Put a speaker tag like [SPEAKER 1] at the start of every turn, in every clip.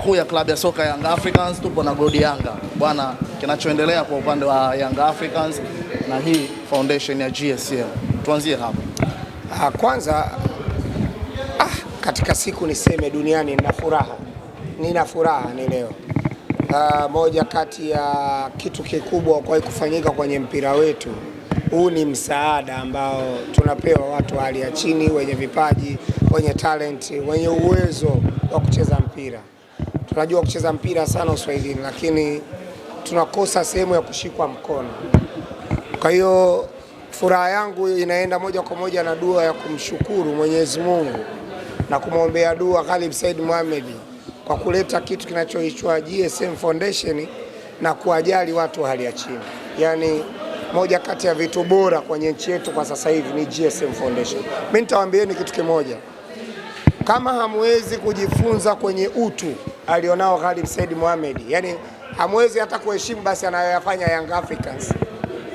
[SPEAKER 1] kuu ya klabu ya soka Young Africans. Tupo na Godi Yanga. Bwana, kinachoendelea kwa upande wa Young Africans na hii foundation ya GSM, tuanzie hapa.
[SPEAKER 2] Kwanza katika siku niseme duniani nina furaha ni leo. Moja kati ya kitu kikubwa kwa kufanyika kwenye mpira wetu huu ni msaada ambao tunapewa watu wa hali ya chini, wenye vipaji, wenye talent, wenye uwezo wa kucheza mpira. Tunajua kucheza mpira sana Uswahilini, lakini tunakosa sehemu ya kushikwa mkono. Kwa hiyo furaha yangu inaenda moja kwa moja na dua ya kumshukuru Mwenyezi Mungu na kumwombea dua Khalid Said Mohamed kwa kuleta kitu kinachoitwa GSM Foundation na kuwajali watu wa hali ya chini. Yaani moja kati ya vitu bora kwenye nchi yetu kwa sasa hivi ni GSM Foundation. Mimi nitawaambieni kitu kimoja. Kama hamwezi kujifunza kwenye utu alionao Khalid Said Mohamed, yani hamwezi hata kuheshimu basi anayoyafanya Young Africans,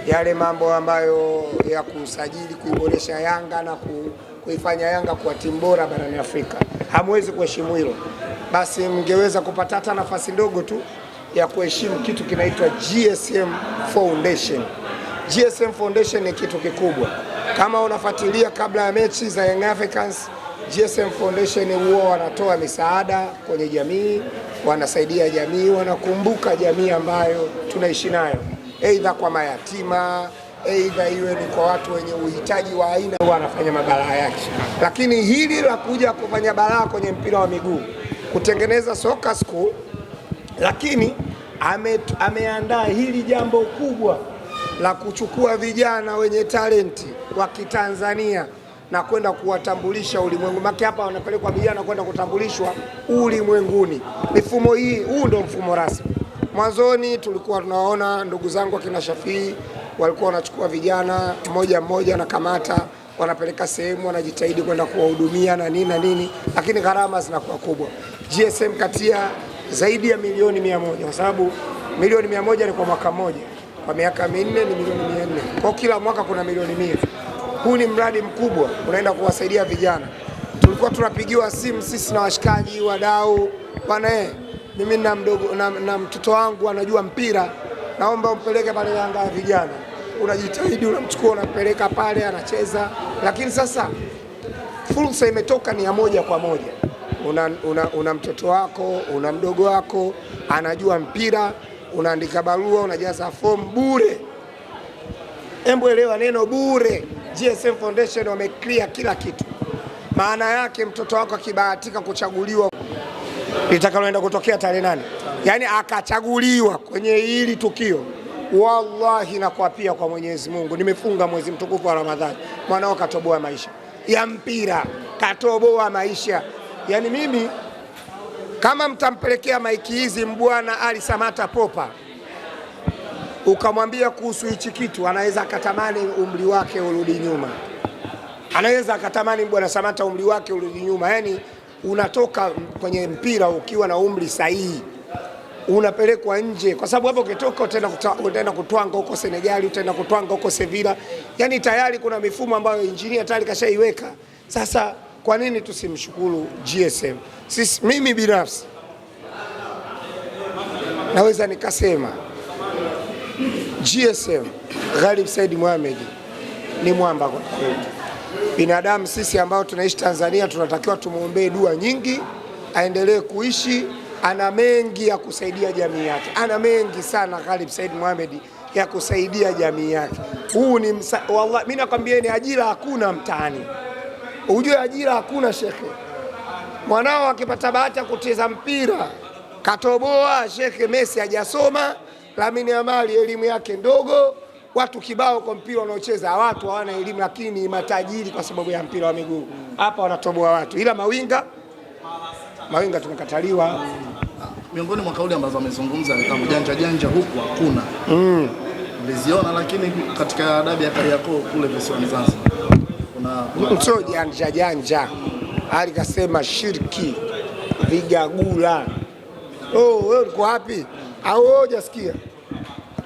[SPEAKER 2] yale mambo ambayo ya kusajili, kuiboresha Yanga na kuifanya Yanga kuwa timu bora barani Afrika, hamwezi kuheshimu hilo, basi mngeweza kupata hata nafasi ndogo tu ya kuheshimu kitu kinaitwa GSM Foundation. GSM Foundation ni kitu kikubwa. Kama unafuatilia kabla ya mechi za Young Africans, GSM Foundation huwa wanatoa misaada kwenye jamii, wanasaidia jamii, wanakumbuka jamii ambayo tunaishi nayo, aidha kwa mayatima, aidha iwe ni kwa watu wenye uhitaji wa aina, wanafanya mabalaa yake. Lakini hili la kuja kufanya balaa kwenye mpira wa miguu, kutengeneza soccer school, lakini ameandaa hili jambo kubwa la kuchukua vijana wenye talenti wa Kitanzania na kwenda kuwatambulisha ulimwengu. Maki hapa wanapelekwa vijana kwenda kutambulishwa ulimwenguni. Mifumo hii, huu ndio mfumo rasmi. Mwanzoni tulikuwa tunaona ndugu zangu akina Shafii walikuwa wanachukua vijana mmoja mmoja na kamata, wanapeleka sehemu, wanajitahidi kwenda kuwahudumia na nini, lakini gharama zinakuwa kubwa. GSM katia zaidi ya milioni 100, kwa sababu milioni 100 ni kwa mwaka mmoja, kwa miaka 4 ni milioni 400. Kwa kila mwaka kuna milioni 100. Huu ni mradi mkubwa unaenda kuwasaidia vijana. Tulikuwa tunapigiwa simu sisi na washikaji, wadau, bwana mimi na mtoto wangu anajua mpira, naomba umpeleke pale Yanga ya vijana. Unajitahidi, unamchukua, unapeleka pale, anacheza. Lakini sasa fursa imetoka ni ya moja kwa moja. Una mtoto wako, una mdogo wako anajua mpira, unaandika barua, unajaza form bure. Embo elewa neno bure. GSM Foundation wameclear kila kitu. Maana yake mtoto wako akibahatika kuchaguliwa litakaloenda kutokea tarehe 8, yani akachaguliwa kwenye hili tukio, wallahi na kuapia kwa Mwenyezi Mungu, nimefunga mwezi mtukufu wa Ramadhani, mwanao katoboa maisha ya mpira, katoboa maisha. Yani mimi kama mtampelekea maiki hizi mbwana Ali Samata Popa, ukamwambia kuhusu hichi kitu, anaweza akatamani umri wake urudi nyuma. Anaweza akatamani bwana Samata umri wake urudi nyuma. Yani unatoka kwenye mpira ukiwa na umri sahihi, unapelekwa nje, kwa sababu hapo ukitoka utaenda kutwanga huko Senegal, utaenda kutwanga huko Sevilla. Yani tayari kuna mifumo ambayo engineer tayari kashaiweka. Sasa kwa nini tusimshukuru GSM? Mimi binafsi naweza nikasema GSM Khalid Said Mohamed ni mwamba kwa kweli. Binadamu sisi ambao tunaishi Tanzania tunatakiwa tumuombee dua nyingi, aendelee kuishi. Ana mengi ya kusaidia jamii yake, ana mengi sana Khalid Said Mohamed ya kusaidia jamii yake. Huu ni wallahi, mimi nakwambieni, ajira hakuna mtaani. Ujue ajira hakuna shekhe. Mwanao akipata bahati ya kucheza mpira katoboa, shekhe Messi hajasoma, Lamine Yamal elimu yake ndogo, watu kibao kwa mpira wanaocheza, watu hawana elimu lakini matajiri kwa sababu ya mpira wa miguu. Hapa wanatoboa watu, ila mawinga tumekataliwa.
[SPEAKER 1] Miongoni mwa kauli ambazo amezungumza ni kama janja huku hakuna. Niliziona, lakini katika adabu ya Kariakoo kule visiwani Zanzibar
[SPEAKER 2] sio janja. Alikasema shirki, vigagula. Wewe uko wapi? Au hujasikia?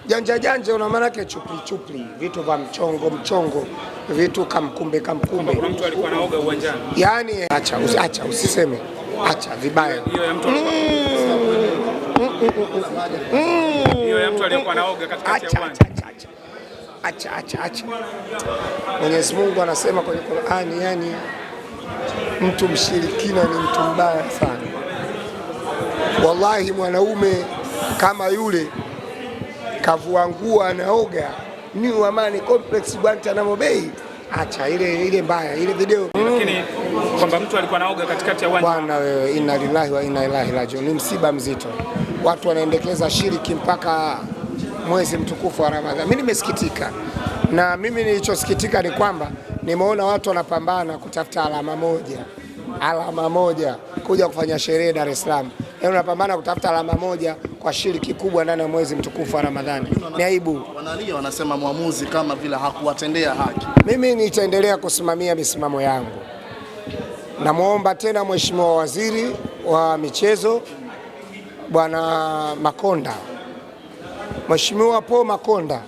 [SPEAKER 2] Janja una maana yake chupli, vitu vya mchongo, vitu kamkumbe.
[SPEAKER 3] Kuna mtu alikuwa anaoga uwanjani.
[SPEAKER 2] Yani acha usiseme. Acha vibaya.
[SPEAKER 3] Hiyo ya mtu aliyokuwa naoga katikati ya uwanja. Acha.
[SPEAKER 2] Mwenyezi Mungu anasema kwenye Qur'ani, yani mtu mshirikina ni mtu mbaya sana. Wallahi mwanaume kama yule kavua nguo anaoga New Amani Complex Guantanamo Bay. Acha ile mbaya ile video.
[SPEAKER 3] Lakini kwamba mtu alikuwa naoga katikati ya uwanja.
[SPEAKER 2] Bwana wewe, inna lillahi wa inna ilaihi rajiun. Ni msiba mzito. Watu wanaendekeza shiriki mpaka mwezi mtukufu wa Ramadhani. Mimi nimesikitika. Na mimi nilichosikitika ni kwamba nimeona watu wanapambana kutafuta alama moja kuja kufanya sherehe Dar es Salaam. Yaani unapambana kutafuta alama moja kwa shiriki kubwa ndani ya mwezi mtukufu wa Ramadhani. Ni aibu.
[SPEAKER 1] Wanalia wanasema muamuzi kama vile hakuwatendea haki.
[SPEAKER 2] Mimi nitaendelea kusimamia misimamo yangu. Namuomba tena Mheshimiwa Waziri wa Michezo Bwana Makonda. Mheshimiwa Paul Makonda.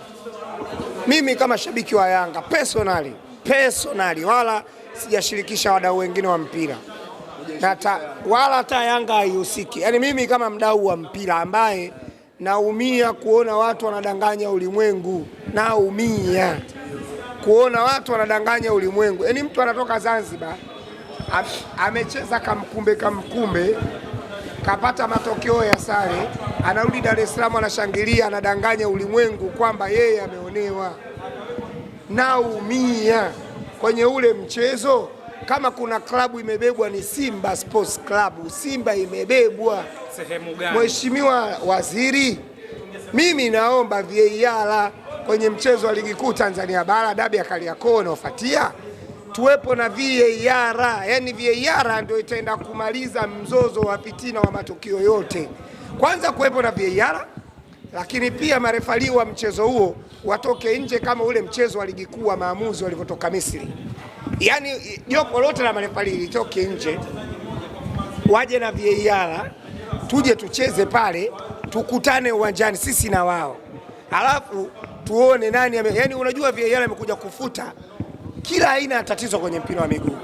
[SPEAKER 2] Mimi kama shabiki wa Yanga personally wala sijashirikisha wadau wengine wa mpira. Wala hata Yanga haihusiki. Yaani mimi kama mdau wa mpira ambaye naumia kuona watu wanadanganya ulimwengu. Naumia kuona watu wanadanganya ulimwengu. Yaani mtu anatoka Zanzibar amecheza kamkumbe kapata matokeo ya sare, anarudi Dar es Salaam anashangilia, anadanganya ulimwengu kwamba yeye ameonewa. Naumia kwenye ule mchezo. Kama kuna klabu imebebwa ni Simba Sports Club. Simba imebebwa.
[SPEAKER 3] Sehemu gani?
[SPEAKER 2] Mheshimiwa Waziri, mimi naomba VAR kwenye mchezo wa ligi kuu Tanzania bara dabi ya Kariakoo unaofuatia tuwepo na VAR. Yani VAR ndio itaenda kumaliza mzozo wa fitina wa matukio yote. Kwanza kuwepo na VAR, lakini pia marefali wa mchezo huo watoke nje kama ule mchezo wa ligi kuu wa maamuzi walivyotoka Misri. Yani jopo lote la marefali litoke nje, waje na VAR, tuje tucheze pale, tukutane uwanjani sisi na wao. Alafu tuone nani yani unajua VAR imekuja kufuta kila aina ya tatizo kwenye mpira wa miguu.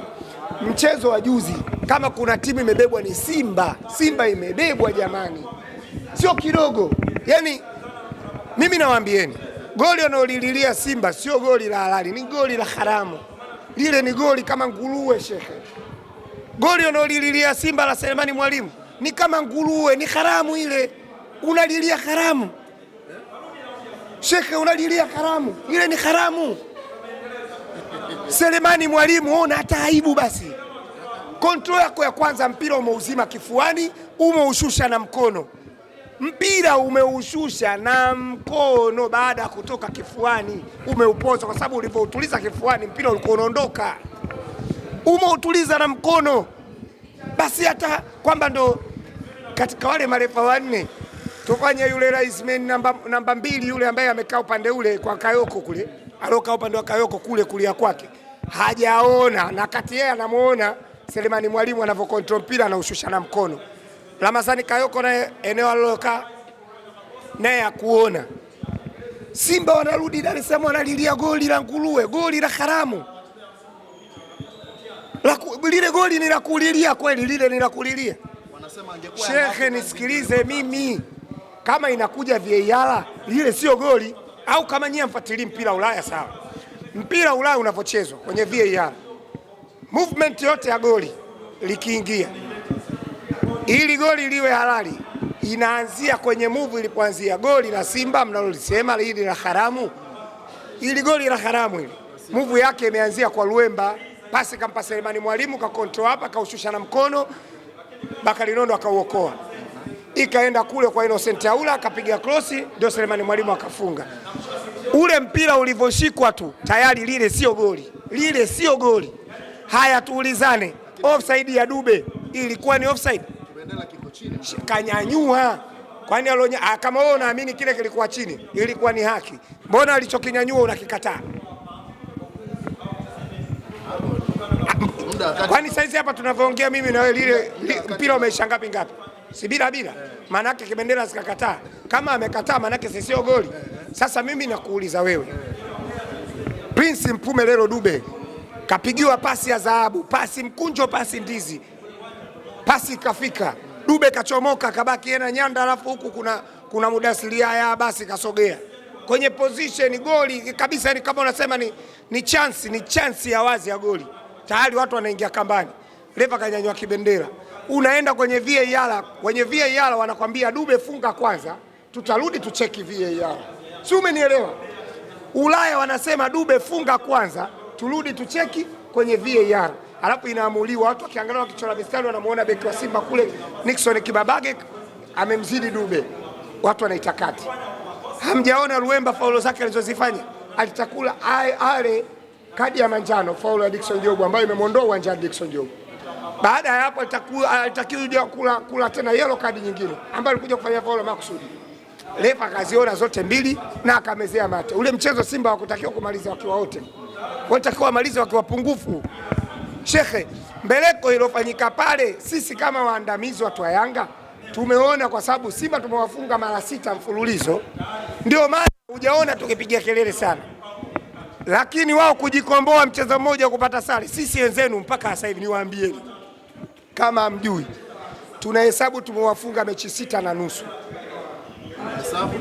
[SPEAKER 2] Mchezo wa juzi kama kuna timu imebebwa ni Simba. Simba imebebwa jamani. Sio kidogo. Yani mimi nawaambieni, goli wanaolililia Simba sio goli la halali, ni goli la haramu. Lile ni goli kama nguruwe shekhe. Goli wanaolililia Simba la Selemani Mwalimu ni kama nguruwe, ni haramu ile. Unalilia haramu. Shekhe unalilia haramu. Ile ni haramu. Selemani Mwalimu, ona hata aibu basi. Kontrol yako ya kwanza, mpira umeuzima kifuani, umeushusha na mkono. Mpira umeushusha na mkono baada ya kutoka kifuani, umeupoza kwa sababu ulipoutuliza kifuani mpira ulikuwa unaondoka. Umeutuliza na mkono. Basi hata kwamba ndo katika wale marefa wanne tufanye yule raisman namba 2 yule ambaye amekaa upande ule kwa Kayoko kule. Aloka upande wa Kayoko kule kulia kwake. Hajaona, na kati yeye anamuona Selemani Mwalimu anavyokontrol mpira anaushusha na mkono. Ramazani Kayoko na eneo alilokaa naye akuona. Simba wanarudi Dar es Salaam wanalilia goli la nguruwe, goli la haramu. Lile goli ni la kulilia kweli, lile ni la kulilia.
[SPEAKER 1] Wanasema angekuwa
[SPEAKER 2] Shekhe nisikilize mimi. Kama inakuja VAR, lile sio goli. Au kama nyie mfuatilie mpira Ulaya sawa. Mpira Ulaya unapochezwa kwenye VAR, movement yote ya goli likiingia, ili goli liwe halali, inaanzia kwenye move ilipoanzia. Goli la Simba mnalolisema hili la haramu, ili goli la haramu hili move yake imeanzia kwa Luemba, pasi kampa Selemani Mwalimu, ka control hapa, kaushusha na mkono, Bakari Nondo akauokoa. Ikaenda kule kwa Innocent Aula, akapiga cross, ndio Selemani Mwalimu akafunga. Ule mpira ulivyoshikwa tu tayari lile sio goli. Lile sio goli. Haya tuulizane, offside ya Dube ilikuwa ni offside?
[SPEAKER 1] Kibendera kiko chini.
[SPEAKER 2] Kanyanyua. Kwani kama wewe unaamini kile kilikuwa chini, ilikuwa ni haki. Mbona alichokinyanyua unakikataa? Kwani saizi hapa tunavyoongea mimi na wewe lile mpira umeisha ngapi? Si bila. Maana yake kibendera zikakataa. Kama amekataa maana yake sio goli. Sasa mimi nakuuliza wewe, Prince Mpumelelo Dube kapigiwa pasi ya dhahabu, pasi mkunjo, pasi ndizi. pasi ikafika, Dube kachomoka, kabaki yena Nyanda, alafu huku kuna Mudasiri ya basi kasogea kwenye position goli kabisa, ni kama unasema ni chance ya wazi ya goli. Tayari watu wanaingia kambani, refa kanyanyua kibendera, unaenda kwenye VAR. Kwenye VAR wanakwambia Dube funga kwanza, tutarudi tucheki VAR. Si umenielewa? Ulaya wanasema Dube funga kwanza, turudi tucheki kwenye VAR. Alafu inaamuliwa, watu wakiangalia wakichora mistari wanamuona beki wa Simba kule Nixon Kibabage amemzidi Dube, watu wanaitakati. Hamjaona Luemba faulo zake alizozifanya? Alitakula ale kadi ya manjano, faulo ya Dickson Job ambayo imemondoa uwanjani Dickson Job. Baada ya hapo alitakiwa kula tena yellow kadi nyingine ambayo alikuja kufanya faulo makusudi. Refa akaziona zote mbili na akamezea mate. Ule mchezo Simba hakutakiwa kumaliza wakiwa wote, walitakiwa wamalize wakiwa pungufu. Shekhe, mbeleko ilofanyika pale, sisi kama waandamizi watu wa Yanga tumeona, kwa sababu Simba tumewafunga mara 6 mfululizo, ndio maana hujaona tukipigia kelele sana. Lakini wao kujikomboa mchezo mmoja kupata sare, sisi wenzenu mpaka sasa hivi niwaambieni kama hamjui, tunahesabu tumewafunga mechi 6.5.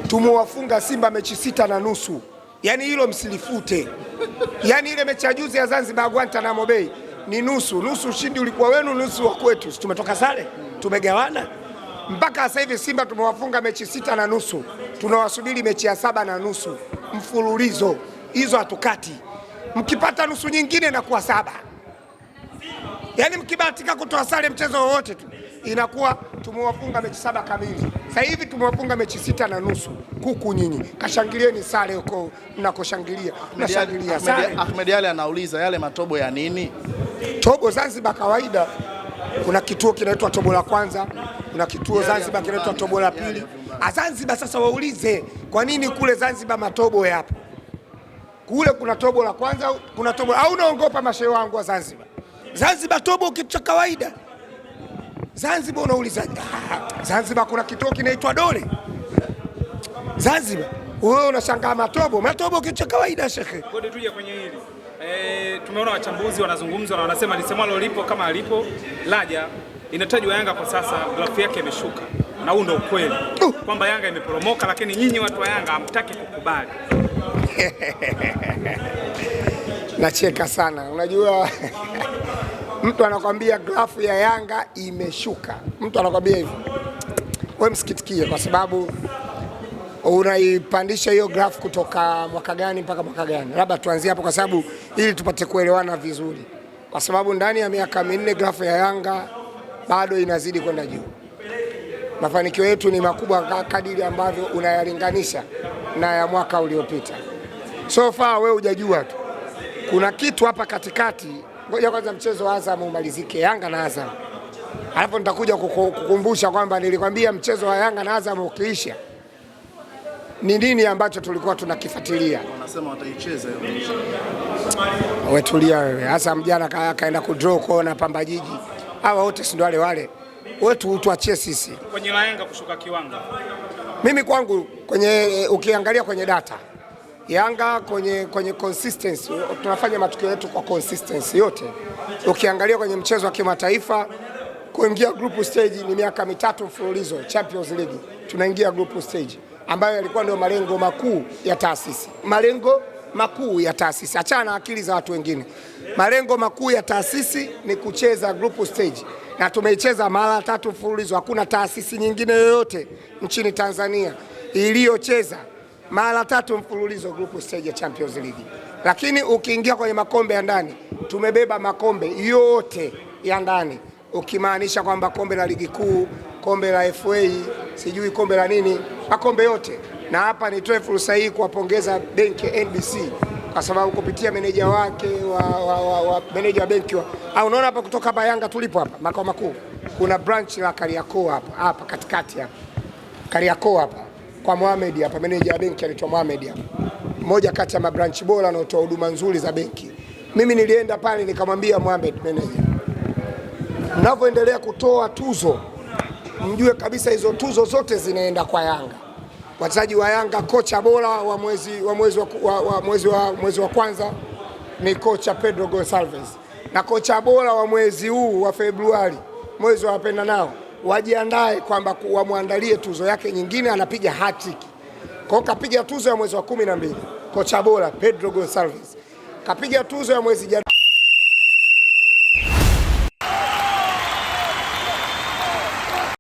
[SPEAKER 2] Tumewafunga Simba mechi 6.5. Yaani hilo msilifute. Yaani ile mechi ya juzi ya Zanzibar Guantanamo Bay ni nusu. Nusu ushindi ulikuwa wenu, nusu wa kwetu. Tumetoka sare, tumegawana. Mpaka sasa hivi Simba tumewafunga mechi 6.5. Tunawasubiri mechi ya 7.5 mfululizo. Hizo hatukati. Mkipata nusu nyingine na kuwa 7. Yaani mkibahatika kutoa sare mchezo wowote tu, inakuwa tumewafunga mechi 7 kamili. Sasa hivi tumewafunga mechi 6.5. Kuku nyinyi, kashangilieni sare huko mnakoshangilia. Nashangilia sare.
[SPEAKER 1] Ahmed Ally anauliza yale matobo ya nini?
[SPEAKER 2] Tobo Zanzibar kawaida. Kuna kituo kinaitwa tobo la kwanza, kuna kituo Zanzibar kinaitwa tobo la pili. Zanzibar sasa waulize, kwa nini kule Zanzibar matobo yapo? Kule kuna tobo la kwanza, kuna tobo au unaongopa mashehe wangu wa Zanzibar? Zanzibar tobo kitu cha kawaida. Zanzibar unauliza, Zanzibar kuna kituo kinaitwa Dole. Zanzibar wewe unashangaa matobo kitu cha kawaida shekhe.
[SPEAKER 3] Bodi tuje kwenye hili. Tumeona wachambuzi wanazungumza na wanasema lisemalo lipo kama alipo laja. Inatajwa Yanga kwa sasa grafu yake imeshuka. Na huo ndio ukweli. Kwamba Yanga imeporomoka, lakini nyinyi watu wa Yanga hamtaki kukubali.
[SPEAKER 2] Nacheka sana. Unajua mtu anakwambia grafu ya Yanga imeshuka. Mtu anakwambia hivyo, wewe msikitikie, kwa sababu unaipandisha hiyo grafu kutoka mwaka gani mpaka mwaka gani? Labda tuanzie hapo, kwa sababu ili tupate kuelewana vizuri, kwa sababu ndani ya miaka 4 grafu ya Yanga bado inazidi kwenda juu. Mafanikio yetu ni makubwa kadiri ambavyo unayalinganisha na ya mwaka uliopita. So far wewe hujajua tu kuna kitu hapa katikati. Ngoja kwanza mchezo wa Azam umalizike, Yanga na Azam, alafu nitakuja kukumbusha kwamba nilikwambia mchezo wa Yanga na Azam ukiisha ni nini ambacho tulikuwa tunakifuatilia.
[SPEAKER 1] Wanasema wataicheza hiyo mechi.
[SPEAKER 2] Wewe tulia wewe. Azam jana kaenda kudraw kwa na Pamba Jiji. Hawa wote si ndio wale. Wewe tuachie sisi.
[SPEAKER 3] Kwenye Yanga kushuka kiwango.
[SPEAKER 2] Mimi kwangu kwenye ukiangalia kwenye data Yanga kwenye consistency, tunafanya matukio yetu kwa consistency yote. Ukiangalia kwenye mchezo wa kimataifa, kuingia group stage ni miaka 3 mfululizo Champions League. Tunaingia group stage ambayo yalikuwa ndio malengo makuu ya taasisi. Malengo makuu ya taasisi, achana na akili za watu wengine. Malengo makuu ya taasisi ni kucheza group stage, na tumeicheza mara 3 mfululizo. Hakuna taasisi nyingine yoyote nchini Tanzania iliyocheza mara 3 mfululizo group stage ya Champions League. Lakini ukiingia kwenye makombe ya ndani, tumebeba makombe yote ya ndani, ukimaanisha kwamba kombe la ligi kuu, kombe la FA, sijui kombe la nini, makombe yote. Na hapa nitoe fursa hii kuwapongeza benki NBC, kwa sababu kupitia meneja wake meneja wa benki unaona hapa kutoka hapa Yanga tulipo hapa makao makuu, kuna branch la Kariakoo hapa katikati hapa Kariakoo hapa kwa Mohamed hapa, meneja wa benki anaitwa Mohamed hapa, mmoja kati ya mabranch bora na kutoa huduma nzuri za benki. Mimi nilienda pale nikamwambia Mohamed, meneja, mnavyoendelea kutoa tuzo mjue kabisa hizo tuzo zote zinaenda kwa Yanga. Wachezaji wa Yanga, kocha bora wa mwezi wa kwanza ni kocha Pedro Gonçalves, na kocha bora wa mwezi huu wa Februari mwezi wa wapenda nao wajiandae kwamba wamwandalie tuzo yake nyingine, anapiga hat-trick. Kwa kapiga tuzo ya mwezi wa 12 kocha bora Pedro Gonçalves, kapiga tuzo ya mwezi